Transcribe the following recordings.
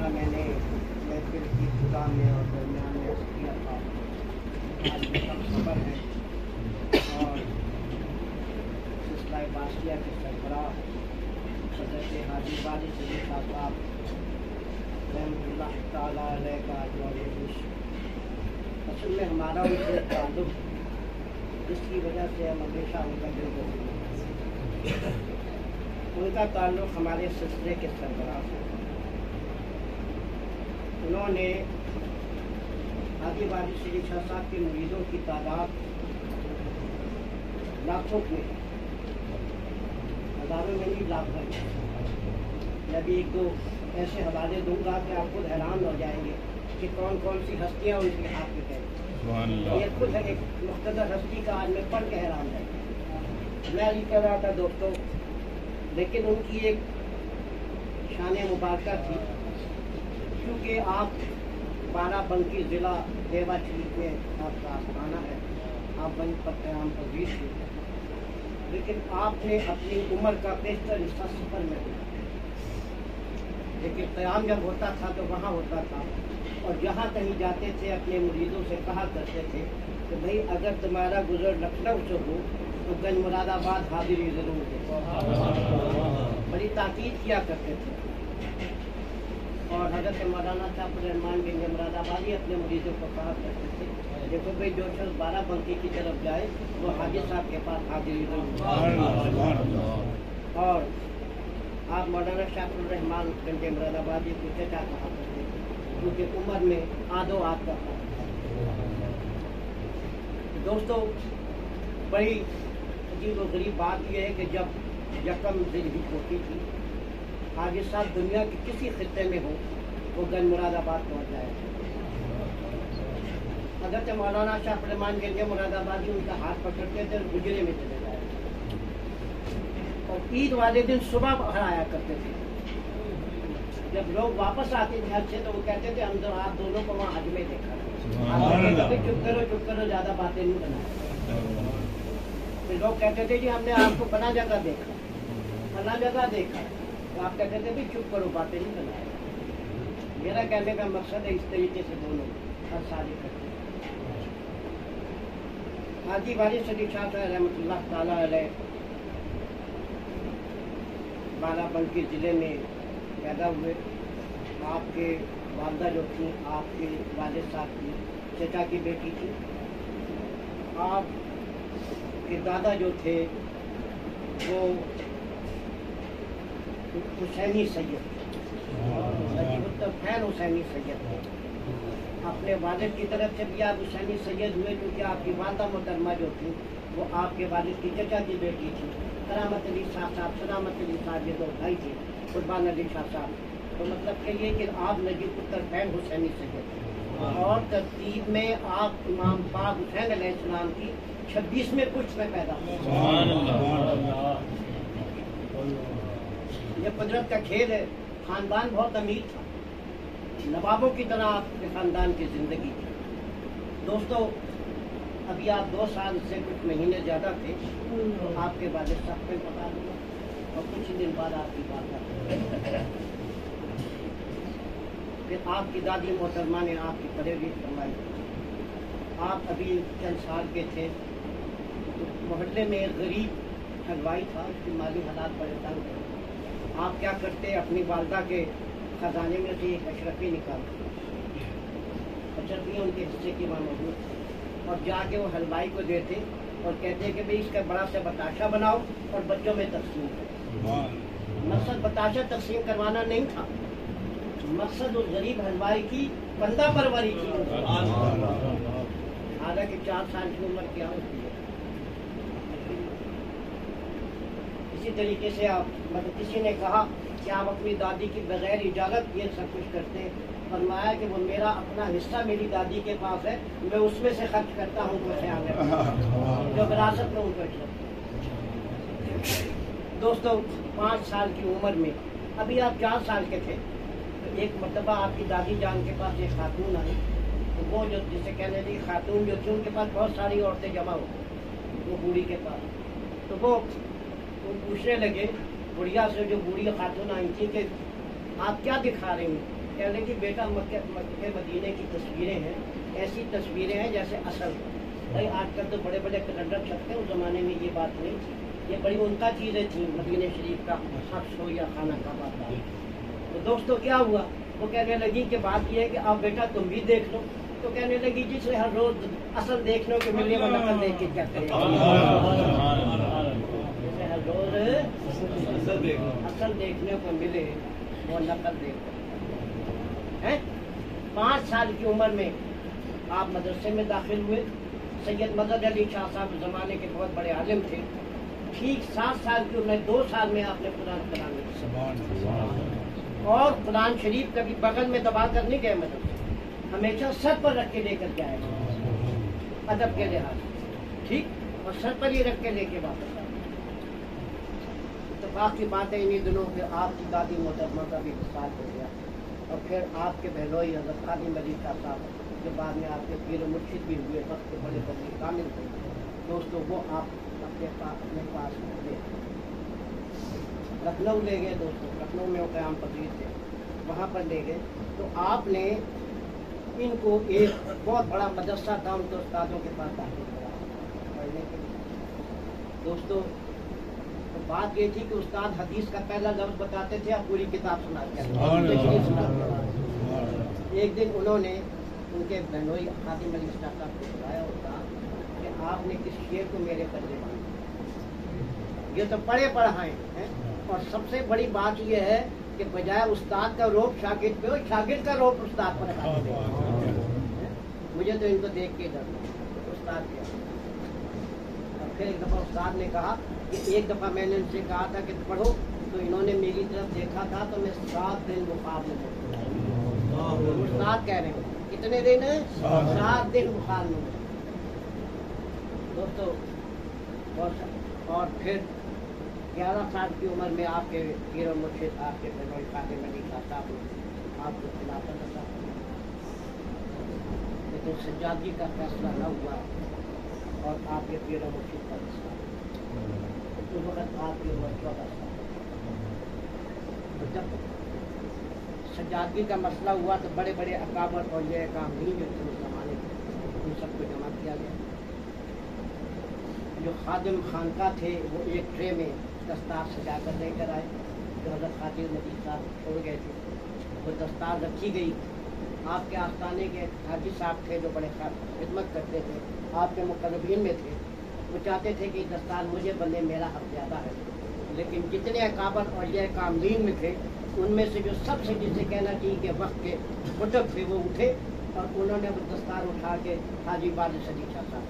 जितना मैंने महफिल की खुदा में और दरमियान में अर्ज़ किया था, आज सब खबर है और सिलसिला बासिया के सरबराह हज़रत हाजी वाली सलीम साहब रहमतुल्लाह ताला अलैह का मौजूद असल में हमारा उनसे ताल्लुक़, जिसकी वजह से हम हमेशा उनका दिल करते, उनका ताल्लुक़ हमारे सिलसिले के सरबराह से। उन्होंने हाजी वाली सलीम साहब के मुरीदों की तादाद लाखों में, हज़ारों में नहीं, लाखों में। मैं भी एक दो ऐसे हवाले दूंगा कि आप खुद हैरान हो जाएंगे कि कौन कौन सी हस्तियाँ उनके हाथ में हैं। ये खुद एक मुख्तदर हस्ती का आज मैं पढ़ के हैरान है। मैं ये कह रहा था दोस्तों, लेकिन उनकी एक शान मुबारक थी, क्योंकि आप बाराबंकी ज़िला देवा शरीफ में आपका आस्थाना है, आप बन पर क़याम पज़ीर थे, लेकिन आपने अपनी उम्र का बेहतर हिस्सा सफ़र में दिया। लेकिन क़याम जब होता था तो वहाँ होता था, और जहाँ कहीं जाते थे अपने मुरीदों से कहा करते थे कि भाई अगर तुम्हारा गुजर लखनऊ से हो तो गंज मुरादाबाद हाजिरी ज़रूर दे। बड़ी ताकीद किया करते थे। और हज़रत मौलाना साहब रहमान बिन मुरादाबादी अपने मुरीदों को कहा करते थे, देखो भाई जो शख्स बाराबंकी की तरफ जाए वो हाजी साहब के पास हाजिरी ज़रूर। और आप मौलाना शाफिउर रहमान बिन मुरादाबादी को चचा कहा करते थे, क्योंकि उम्र में आदो आद का था। दोस्तों, बड़ी अजीब और गरीब बात यह है कि जब यकम ज़िलहिज होती थी, हाजी साहब दुनिया के किसी खित्ते में हो वो गंज मुरादाबाद पहुँच जाए। हज़रत मौलाना शाफिउर रहमान बिन मुरादाबादी उनका हाथ पकड़ते थे और गुजरे में चले जाए, और ईद वाले दिन सुबह बाहर आया करते थे। जब लोग वापस आते थे हज से तो वो कहते थे हम तो आप दोनों को वहाँ हज में देखा। चुप करो, ज़्यादा बातें नहीं बनाए। फिर लोग कहते थे जी हमने आपको फला जगह देखा, फला जगह देखा, तो आप कहते थे भी चुप करो, बातें नहीं बनाए। मेरा कहने का मकसद है इस तरीके से दोनों हर साल करते। हाजी वाली सलीम साहब रहमतुल्लाह ताला अलैह बाराबंकी ज़िले में पैदा हुए। आपके वालदा जो थी आपके वालिद साहब की चचा की बेटी थी। आपके दादा जो थे वो हुसैनी सैयद, फैन हुसैनी सैयद थे। अपने वालिद की तरफ से भी आप हुसैनी सैयद हुए, क्योंकि आपकी वालदा मोहतरमा जो थी वो आपके वालिद की चचा की बेटी थी। करामत अली शाह साहब, सलामत अली साहब, ये दो भाई थे, कुर्बान अली शाह साहब। तो मतलब कहिए कि आप नजीब पुत्र फैन हुसैनी सैयद, और तरतीब में आप इमाम पाक हुसैन अलैहिस्सलाम की 26वें पुश्त में पैदा हुए। ये कुदरत का खेल है। खानदान बहुत अमीर था, नवाबों की तरह आपके खानदान की ज़िंदगी थी। दोस्तों, अभी आप 2 साल से कुछ महीने ज़्यादा थे तो आपके वालिद साहब को पता लगा, और कुछ ही दिन बाद आपकी बात आई। फिर आपकी दादी मोहतरमा ने आपकी परवरिश फरमाई। आप अभी चंद साल के थे तो मोहल्ले में एक गरीब हलवाई था, उसकी माली हालात बड़े तंग थे। आप क्या करते, अपनी वालदा के खजाने में से एक अशरफी निकालते, अशरफी उनके हिस्से की वहाँ मौजूद थी, और जाके वो हलवाई को देते और कहते कि भाई इसका बड़ा सा बताशा बनाओ और बच्चों में तकसीम करो। मकसद बताशा तकसीम करवाना नहीं था, मकसद उस गरीब हलवाई की बंदा परवरी थी। हालांकि 4 साल की उम्र क्या होती है। इसी तरीके से आप मतलब किसी ने कहा कि आप अपनी दादी की बगैर इजाज़त ये सब कुछ करते हैं। फरमाया कि वो मेरा अपना हिस्सा मेरी दादी के पास है, मैं उसमें से खर्च करता हूँ कुछ जो विरासत में उनको। दोस्तों, 5 साल की उम्र में, अभी आप 4 साल के थे, तो एक मरतबा आपकी दादी जान के पास एक खातून आई। तो वो जो जिसे कहने लगी खातून जो थी उनके पास बहुत सारी औरतें जमा हो गई वो बूढ़ी के पास। तो वो पूछने लगे बुढ़िया से, जो बूढ़ी खातून आई थी, कि आप क्या दिखा रही हैं? کہنے لگی بیٹا مکے مدینے کی تصویریں ہیں، ایسی تصویریں ہیں جیسے اصل بھائی آج کل تو بڑے بڑے کیلنڈر چھپتے ہیں، اس زمانے میں یہ بات نہیں تھی، یہ بڑی عمدہ چیزیں تھیں مدینہ شریف کا حفظ ہو یا خانہ کعبہ کا۔ تو دوستو کیا ہوا، وہ کہنے لگی کہ بات یہ ہے کہ آپ بیٹا تم بھی دیکھ لو، تو کہنے لگی جسے ہر روز اصل دیکھنے کو ملے وہ نقل دیکھ کے کیا کرے، جسے ہر روز اصل دیکھنے کو ملے وہ نقل دیکھ ہیں۔ 5 سال کی عمر میں آپ مدرسے میں داخل ہوئے، سید مدد علی شاہ صاحب زمانے کے بہت بڑے عالم تھے، ٹھیک 7 سال کی عمر 2 سال میں آپ نے قرآن کلامی اور قرآن شریف کبھی بغل میں دبا کر نہیں گئے مدرسے، ہمیشہ سر پر رکھ کے لے کر کے آئے ادب کے لحاظ سے، ٹھیک، اور سر پر ہی رکھ کے لے کے واپس آئے۔ اتفاق کی بات ہے انہی دنوں پھر آپ کی دادی محترمہ کا بھی وصال ہو گیا، اور پھر آپ کے بہنوئی حضرت خادم علی شاہ صاحب کے بعد میں آپ کے پیر و مرشد بھی ہوئے، وقت کے بڑے بڑے کامل تھے دوستوں، وہ آپ اپنے پاس لے لکھنؤ لے گئے دوستوں، لکھنؤ میں وہ قیام پذیر تھے، وہاں پر لے گئے تو آپ نے ان کو ایک بہت بڑا مدرسہ تھا ان کے استادوں کے پاس داخل کرایا پڑھنے کے لیے دوستوں۔ تو بات یہ تھی کہ استاد حدیث کا پہلا لفظ بتاتے تھے، آپ پوری کتاب سناتے تھے۔ ایک دن انہوں نے ان کے بہنوئی خادم علی شاہ صاحب کو بلایا اور کہا کہ آپ نے کس شعر کو میرے پلے باندھا، یہ تو پڑھے پڑھائیں ہیں، اور سب سے بڑی بات یہ ہے کہ بجائے استاد کا روب شاگرد پہ ہو، شاگرد کا روب استاد پر رکھا۔ مجھے تو ان کو دیکھ کے ڈر استاد کیا۔ اور پھر ایک دفعہ استاد نے کہا کہ ایک دفعہ میں نے ان سے کہا تھا کہ پڑھو، تو انہوں نے میری طرف دیکھا تھا تو میں 7 دن بخار میں تھا۔ استاد کہہ رہے ہیں کتنے دن ہیں؟ 7 دن بخار میں دوستو۔ اور پھر 11 سال کی عمر میں آپ کے پیر و مرشد آپ کے بہنوئی خادم علی شاہ صاحب نے آپ کو خلافت عطا کی، لیکن سجادگی کا فیصلہ نہ ہوا اور آپ کے پیر و مرشد کا فیصلہ، اس وقت آپ کی عمر 14 سال۔ جب سجادگی کا مسئلہ ہوا تو بڑے بڑے اکابر اور یہ کام نہیں جو تھے اس زمانے کے، ان سب کو جمع کیا گیا۔ جو خادم خانقاہ تھے وہ ایک ٹرے میں دستار سجا کر لے کر آئے، جو حضرت خادم ندی صاحب چھوڑ گئے تھے، وہ دستار رکھی گئی۔ آپ کے آستانے کے حاجی صاحب تھے جو بڑے خدمت کرتے تھے، آپ کے مقربین میں تھے، وہ چاہتے تھے کہ دستار مجھے بندے، میرا حق زیادہ ہے، لیکن جتنے اکابر اور یہ کاملین میں تھے ان میں سے جو سب سے جسے کہنا چاہیے کہ وقت کے قطب تھے وہ اٹھے اور انہوں نے وہ دستار اٹھا کے حاجی بارش علی شاہ صاحب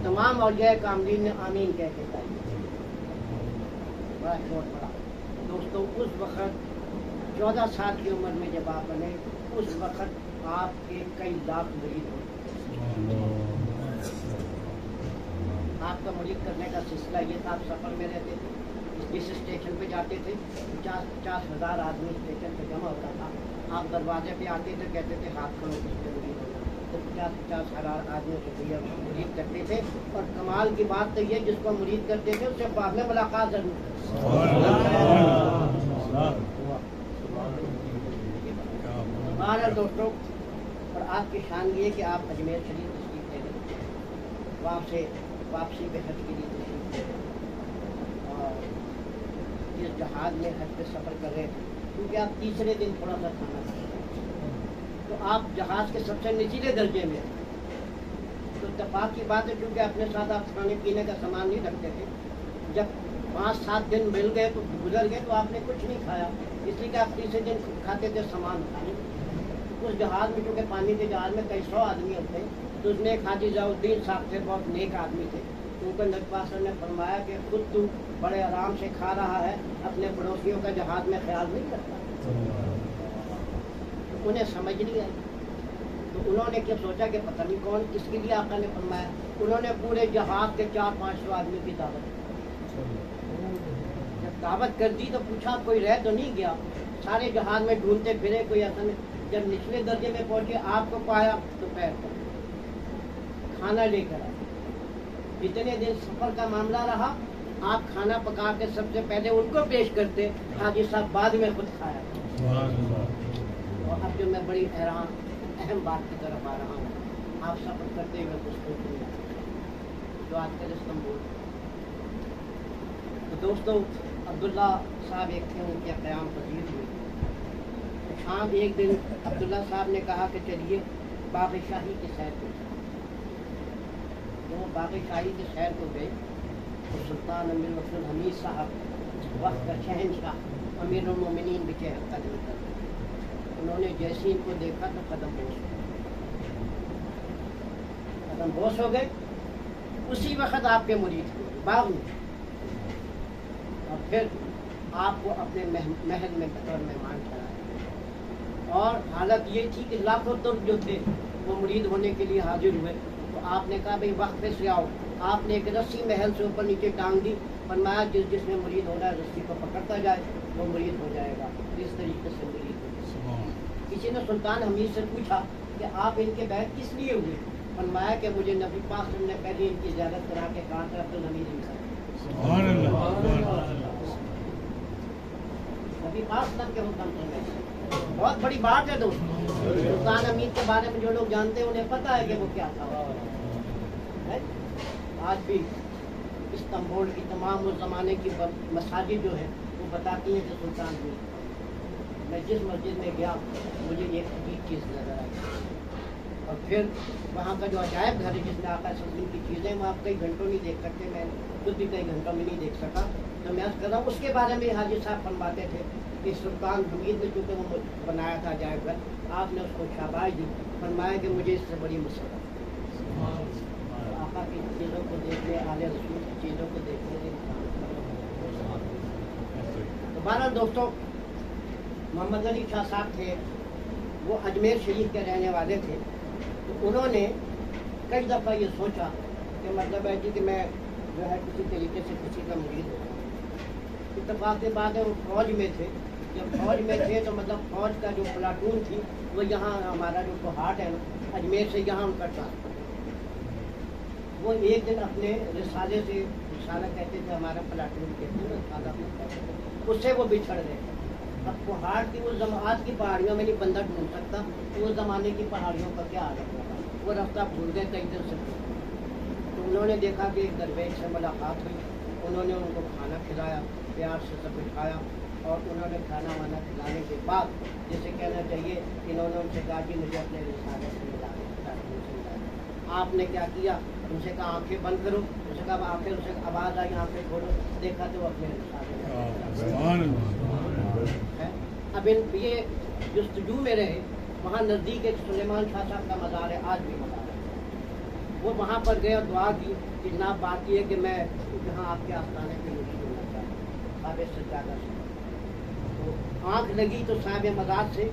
تمام اولیاء کاملین نے آمین کہہ کے چاہیے، بڑا شور پڑا دوستوں۔ اس وقت 14 سال کی عمر میں جب آپ بنے، اس وقت آپ کے کئی لاکھ مرید ہوتے، آپ کا مرید کرنے کا سلسلہ یہ تھا، آپ سفر میں رہتے تھے، جس اسٹیشن پہ جاتے تھے 50,000 آدمی اسٹیشن پہ جمع ہوتا تھا، آپ دروازے پہ آتے تھے، کہتے تھے ہاتھ کھڑو کس پہ مرید ہونا، تو 50,000 آدمیوں سے مرید کرتے تھے۔ اور کمال کی بات تو یہ جس کو مرید کرتے تھے اس سے بعد میں ملاقات ضرور دوستوں۔ اور آپ کی شان یہ کہ آپ اجمیر شریف تشریف لے گئے، وہاں سے واپسی پہ حج کے لیے تشریف لے گئے، اور جس جہاز میں حج پہ سفر کر رہے تھے، کیونکہ آپ تیسرے دن تھوڑا سا کھانا کھائے تو آپ جہاز کے سب سے نچلے درجے میں، تو اتفاق کی بات ہے کیونکہ اپنے ساتھ آپ کھانے پینے کا سامان نہیں رکھتے تھے، جب 5-7 دن مل گئے تو گزر گئے تو آپ نے کچھ نہیں کھایا، اس لیے کہ آپ تیسرے دن کھاتے تھے سامان کھانے۔ اس جہاز میں چونکہ پانی کے جہاز میں کئی 100 آدمی ہوتے ہیں، تو اس میں ایک حاجی ضیاءالدین صاحب تھے، بہت نیک آدمی تھے، تو ان کو نبی پاک صلی اللہ علیہ وسلم نے فرمایا کہ خود تو بڑے آرام سے کھا رہا ہے، اپنے پڑوسیوں کا جہاز میں خیال نہیں کرتا۔ انہیں سمجھ نہیں آئی تو انہوں نے کیا سوچا کہ پتہ نہیں کون کس کے لیے آقا نے فرمایا، انہوں نے پورے جہاز کے 400-500 آدمی کی دعوت کی۔ جب دعوت کر دی تو پوچھا کوئی رہ تو نہیں گیا، سارے جہاز میں ڈھونڈتے پھرے، کوئی ایسا نہیں، جب نچلے درجے میں پہنچے آپ کو پایا تو پیر پر کھانا لے کر آئے۔ جتنے دن سفر کا معاملہ رہا آپ کھانا پکا کے سب سے پہلے ان کو پیش کرتے، حاجی صاحب بعد میں خود کھایا۔ और अब जो मैं बड़ी अहम बात की तरफ आ रहा हूँ, आप सफ़र करते हुए दोस्तों जो आजकल इस्तांबुल, तो दोस्तों अब्दुल्ला साहब एक थे, उनके क़याम पजीर हुए। शाम एक दिन अब्दुल्ला साहब ने कहा कि चलिए बाग़ शाही की सैर को। तो बाग़ शाही की सैर को गए तो सुल्तान अमीर अब्दुल हमीद साहब वक्त का शहनशाह अमीर उल मोमिनीन भी कदम कर, उन्होंने जैसे ही इनको देखा तो कदम बोस हो गए। उसी वक्त आपके मुरीद हुए बाग में, और फिर आपको अपने महल में बतौर मेहमान ठहराया। और हालत ये थी कि लाखों तुर्क जो थे वो मुरीद होने के लिए हाजिर हुए। तो आपने कहा भाई वक्त पे से आओ। आपने एक रस्सी महल से ऊपर नीचे टांग दी, फरमाया जिसमें मुरीद होना है रस्सी को पकड़ता जाए वो मुरीद हो जाएगा। इस तरीके से मुरीद हो। किसी ने सुल्तान हमीद से पूछा कि आप इनके बैठ किस लिए हुए? फरमाया कि मुझे नबी पाक ने पहले इनकी ज़ियारत करा के कहा था अब्दुल हमीद इनका। नबी पाक के हुक्म से बहुत बड़ी बात है दोस्तों। सुल्तान हमीद के बारे में जो लोग जानते हैं उन्हें पता है कि वो क्या था। आज भी इस्तांबुल की तमाम उस ज़माने की मसाजिद जो है वो बताती हैं कि सुल्तान हमीद। मैं जिस मस्जिद में गया मुझे एक अजीब चीज़ नजर आई, और फिर वहाँ का जो अजायब घर है जिसमें आका सल्लम की चीज़ें वो आप कई घंटों नहीं देख सकते, मैं खुद भी कई घंटों में नहीं देख सका। तो मैं कर रहा हूँ उसके बारे में हाजी साहब फरमाते थे कि सुल्तान हमीद ने चूँकि वो बनाया था अजायब घर, आपने उसको शाबाश दी, फरमाया कि मुझे इससे बड़ी मुसीबत आका की चीज़ों को देखने, आले रसूल की चीज़ों को देखने। तो बहरहाल दोस्तों, मोहम्मद अली शाह साहब थे, वो अजमेर शरीफ के रहने वाले थे। तो उन्होंने कई दफ़ा ये सोचा कि मतलब है कि मैं जो है किसी तरीके से किसी का मुरीद हो। इत्तेफाक के बाद वो फौज में थे। जब फौज में थे तो मतलब फौज का जो प्लाटून थी वो यहाँ हमारा जो कोहाट है ना अजमेर से यहाँ उनका था। वो एक दिन अपने रिसाले से, रिसाला कहते थे हमारा प्लाटून कहते हैं, उससे वो बिछड़ गए। अब पहाड़ की उस आज की पहाड़ियों में नहीं बंदा ढूंढ सकता, तो उस ज़माने की पहाड़ियों का क्या हालत होगा। वो रास्ता भूल गए कई दिन से। तो उन्होंने देखा कि एक दरवेश से मुलाकात हुई, उन्होंने उनको खाना खिलाया, प्यार से सब बिठाया, और उन्होंने खाना वाना खिलाने के बाद जैसे कहना चाहिए इन्होंने उनसे कहा कि मुझे अपने रिसाले से मिला। आपने क्या किया? उनसे कहा आंखें बंद करो। उनसे कहा आंखें, उसे आवाज़ आई आंखें खोलो, देखा तो अपने रिसाले। अब ये जस्तजू में रहे, वहाँ नज़दीक एक सुलेमान शाह साहब का मज़ार है, आज भी मज़ार है। वो वहाँ पर गए और दुआ की कि जनाब बात ये है कि मैं यहाँ आपके आस्थाने पे मुरीद होना चाहता हूँ साहिब सज्जादा से। तो आँख लगी तो साहिब मज़ार से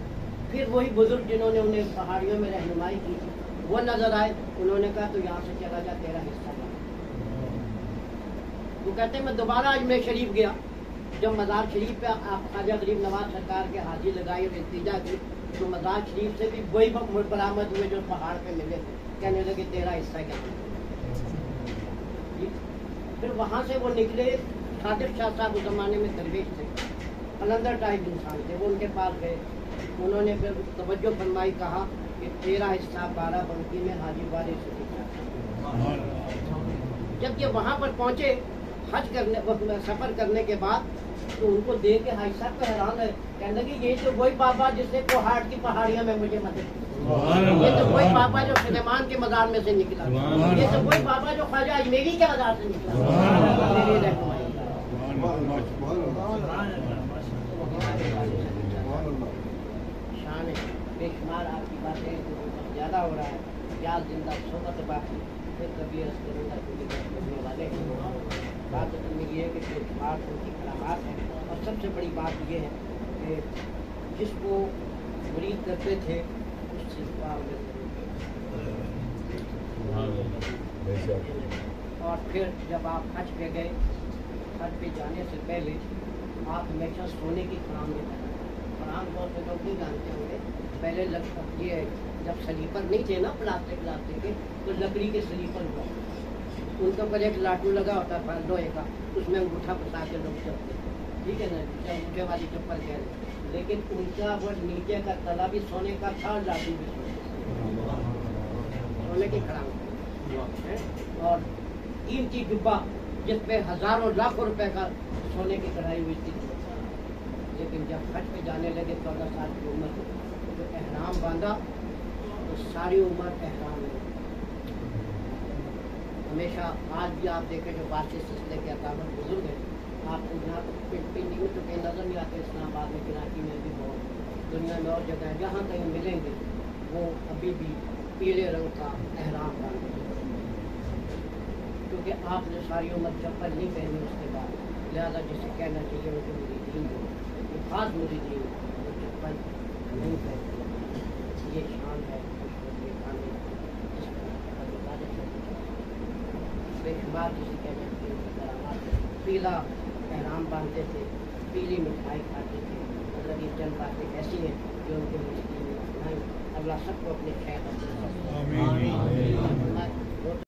फिर वही बुज़ुर्ग जिन्होंने उन्हें पहाड़ियों में रहनुमाई की थी वो नज़र आए। उन्होंने कहा तो यहाँ से चला जा, तेरा हिस्सा जा। वो कहते मैं दोबारा अजमेर शरीफ गया, जब मज़ार शरीफ पे आप ख्वाजा गरीब नवाज सरकार के हाजी लगाई और इल्तिजा की, तो मज़ार शरीफ से भी वही बरामद हुए जो पहाड़ पे मिले, कहने लगे तेरा हिस्सा क्या। फिर वहाँ से वो निकले। सादिक शाह साहब उस ज़माने में दरवेश थे, कलंदर टाइप इंसान थे। वो उनके पास गए, उन्होंने फिर तवज्जो फरमाई, कहा कि तेरा हिस्सा 12 बंकी में हाजी वाले से दिखा। जब ये वहाँ पर पहुँचे हज करने सफ़र करने के बाद, तो उनको देख के हाजी साहब को हैरान है, कहने लगे ये तो वही बाबा जिसने कोहाट की पहाड़ियों में मुझे मदद की, ये तो वही बाबा जो सुलेमान के मज़ार में से निकला, ये तो वही बाबा जो ख्वाजा अजमेरी के मज़ार से निकला। शान बेशुमार आपकी बातें ज़्यादा हो रहा है। याद जिंदा सोबत बाकी फिर कभी करने वाले बात में ये है कि बेशुमार उनकी करामात है। और सबसे बड़ी बात ये है कि जिसको मुरीद करते थे उस चीज़ को और फिर जब आप हज पे गए, हज पे जाने से पहले आप हमेशा सोने की खुरान में करना। खुरान बहुत से लोग नहीं जानते होंगे, पहले ये जब स्लीपर नहीं थे ना प्लास्टिक के, तो लकड़ी के स्लीपर हुआ, उनके ऊपर एक लाटू लगा होता था लोहे का, उसमें अंगूठा फंसा के लोग चलते। ٹھیک ہے نا, جو اونچے والی چپل کہہ رہے ہیں, لیکن ان کا وہ نیچے کا تلا بھی سونے کا تھا, جاتی بھی سونے کی کھڑا, اور قیمتی جبہ جس پہ ہزاروں لاکھوں روپے کا سونے کی کڑھائی ہوئی تھی. لیکن جب حج پہ جانے لگے 14 سال کی عمر تو احرام باندھا تو ساری عمر احرام ہے. ہمیشہ آج بھی آپ دیکھیں جو بارشی سلسلے کے اکابر بزرگ ہیں, آپ کو یہاں پنڈی میں تو کہیں نظر نہیں آتے, اسلام آباد میں, کراچی میں بھی بہت, دنیا میں اور جگہ جہاں کہیں ملیں گے وہ ابھی بھی پیلے رنگ کا احرام باندھتے ہیں, کیونکہ آپ نے ساری عمر چپل نہیں پہنی اس کے بعد, لہٰذا جسے کہنا چاہیے وہ جو مریدین ہو, وہ خاص مریدین وہ چپل نہیں پہنتے. یہ شان ہے بے شمار جسے کہنا چاہیے. پیلا احرام باندھتے تھے, پیلی مٹھائی کھاتے تھے. مطلب یہ چند باتیں ایسی ہیں جو ان کے مریدین نے اپنائی. اللہ سب کو اپنے خیر